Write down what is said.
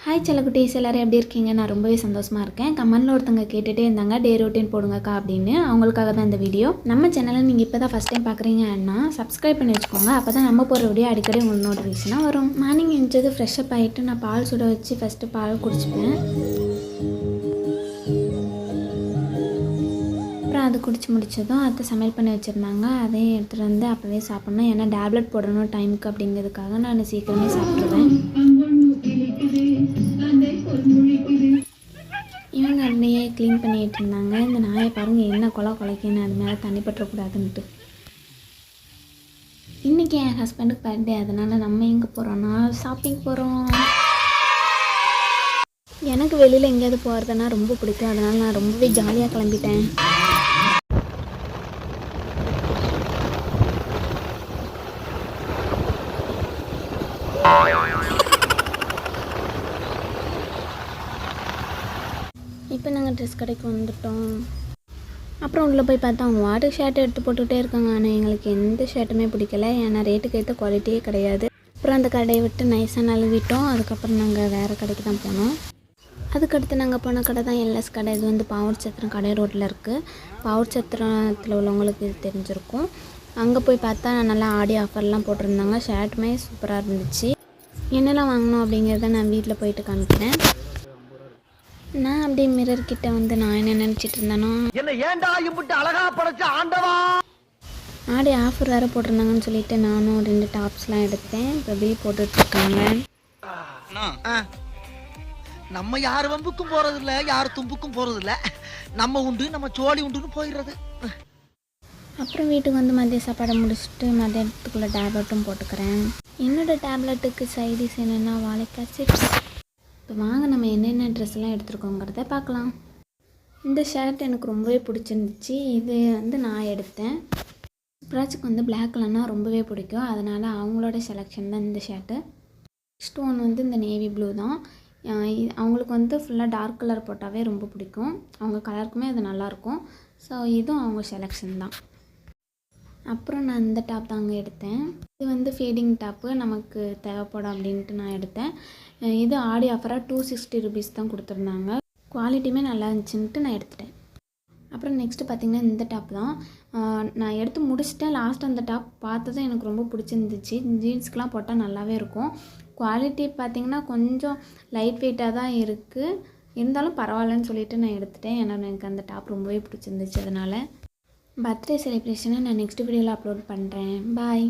Hi செல்லக்குட்டீஸ், எல்லோரும் எப்படி இருக்கீங்க? நான் ரொம்பவே சந்தோஷமாக இருக்கேன். கமெண்ட்டில் ஒருத்தவங்க கேட்டுகிட்டே இருந்தாங்க டே ரொட்டீன் போடுங்கக்கா அப்படின்னு. அவங்களுக்காக தான் இந்த வீடியோ. நம்ம சேனலை நீங்கள் இப்போ தான் ஃபஸ்ட் டைம் பார்க்குறீங்கன்னா சப்ஸ்கிரைப் பண்ணி வச்சுக்கோங்க. அப்போ தான் நம்ம போகிற வீடியோ அடிக்கடி உங்களுக்கு நோட்டிஃபிகேஷனாக வரும். மார்னிங் எழுந்தது ஃப்ரெஷ்அப் ஆகிட்டு நான் பால் சுட வச்சு ஃபஸ்ட்டு பால் குடிச்சிப்பேன். அப்புறம் அது குடிச்சு முடித்ததும் அத்தை சமையல் பண்ணி வச்சுருந்தாங்க. அதையும் எடுத்துகிட்டு வந்து அப்போவே சாப்பிட்ணும். ஏன்னா டேப்லெட் போடணும் டைமுக்கு அப்படிங்கிறதுக்காக நான் சீக்கிரமே சாப்பிட்ருவேன். இவங்க அப்படியே க்ளீன் பண்ணிகிட்டு இருந்தாங்க. இந்த நாயை பாருங்கள் என்ன குலைக்குன்னு, அது மேலே தண்ணி பற்றக்கூடாதுன்ட்டு. இன்றைக்கி என் ஹஸ்பண்டுக்கு பர்த்டே, அதனால் நம்ம எங்கே போகிறோன்னா ஷாப்பிங் போகிறோம். எனக்கு வெளியில் எங்கேயாவது போகிறதுனா ரொம்ப பிடிக்கும். அதனால் நான் ரொம்பவே ஜாலியாக கிளம்பிட்டேன். இப்போ நாங்கள் ட்ரெஸ் கடைக்கு வந்துட்டோம். அப்புறம் உள்ளே போய் பார்த்தா அவங்க வாட்டர் ஷர்ட் எடுத்து போட்டுக்கிட்டே இருக்காங்க. ஆனால் எங்களுக்கு எந்த ஷர்ட்டுமே பிடிக்கல. ஏன்னா ரேட்டுக்கு ஏற்ற குவாலிட்டியே கிடையாது. அப்புறம் அந்த கடையை விட்டு நைஸாக நழுவிட்டோம். அதுக்கப்புறம் நாங்கள் வேறு கடைக்கு தான் போனோம். அதுக்கடுத்து நாங்கள் போன கடை தான் எல்எஸ் கடை. இது வந்து பாவூர் சத்திரம் கடை ரோட்டில் இருக்குது. பாவூர் சத்திரத்தில் உள்ளவங்களுக்கு இது தெரிஞ்சிருக்கும். அங்கே போய் பார்த்தா நல்லா ஆடி ஆஃபர்லாம் போட்டிருந்தாங்க. ஷர்ட்டுமே சூப்பராக இருந்துச்சு. என்னெல்லாம் வாங்கினோம் அப்படிங்கிறத நான் வீட்டில் போயிட்டு காமிக்கிறேன். நான் அப்படியே மிரர் கிட்ட வந்து நான் என்ன நினச்சிட்டு இருந்தேனோ, ஆடி ஆஃபர் வேறு போட்டிருந்தாங்கன்னு சொல்லிட்டு நானும் 2 டாப்ஸ்லாம் எடுத்தேன். இப்போ பில் போட்டுட்ருக்காங்க. நம்ம யார் வம்புக்கும் போகிறதில்ல, யார் தும்புக்கும் போகிறதில்ல. நம்ம உண்டு, நம்ம சோழி உண்டுன்னு போயிடுறது. அப்புறம் வீட்டுக்கு வந்து மதிய சாப்பாடை முடிச்சுட்டு மதியத்துக்குள்ளே டேப்லெட்டும் போட்டுக்கிறேன். என்னோடய டேப்லெட்டுக்கு சைடிஸ் என்னென்னா வாழைக்காய் சிப்ஸ். இப்போ வாங்க நம்ம என்னென்ன ட்ரெஸ்லாம் எடுத்துருக்கோங்கிறத பார்க்கலாம். இந்த ஷர்ட் எனக்கு ரொம்பவே பிடிச்சிருந்துச்சு. இது வந்து நான் எடுத்தேன். சுப்ராஜுக்கு வந்து பிளாக் கலர்னால் ரொம்பவே பிடிக்கும். அதனால் அவங்களோட செலெக்ஷன் தான் இந்த ஷர்ட்டு. நெக்ஸ்ட் ஒன் வந்து இந்த நேவி ப்ளூ தான். அவங்களுக்கு வந்து ஃபுல்லாக டார்க் கலர் போட்டாவே ரொம்ப பிடிக்கும். அவங்க கலருக்குமே அது நல்லாயிருக்கும். ஸோ இதுவும் அவங்க செலெக்ஷன் தான். அப்புறம் நான் இந்த டாப் தாங்க எடுத்தேன். இது வந்து ஃபீடிங் டாப்பு, நமக்கு தேவைப்படும் அப்படின்ட்டு நான் எடுத்தேன். இது ஆடி ஆஃபராக 260 ருபீஸ் தான் கொடுத்துருந்தாங்க. குவாலிட்டியுமே நல்லா இருந்துச்சுன்ட்டு நான் எடுத்துட்டேன். அப்புறம் நெக்ஸ்ட்டு பார்த்திங்கன்னா இந்த டாப் தான். நான் எடுத்து முடிச்சுட்டேன். லாஸ்ட் அந்த டாப் பார்த்ததும் எனக்கு ரொம்ப பிடிச்சிருந்துச்சு. ஜீன்ஸ்க்கெலாம் போட்டால் நல்லாவே இருக்கும். குவாலிட்டி பார்த்திங்கன்னா கொஞ்சம் லைட் வெயிட்டாக தான் இருக்குது. இருந்தாலும் பரவாயில்லன்னு சொல்லிவிட்டு நான் எடுத்துட்டேன். ஏன்னா எனக்கு அந்த டாப் ரொம்பவே பிடிச்சிருந்துச்சு. அதனால் பர்த்டே செலிப்ரேஷனை நான் நெக்ஸ்ட் வீடியோவில் அப்லோட் பண்ணுறேன். பாய்.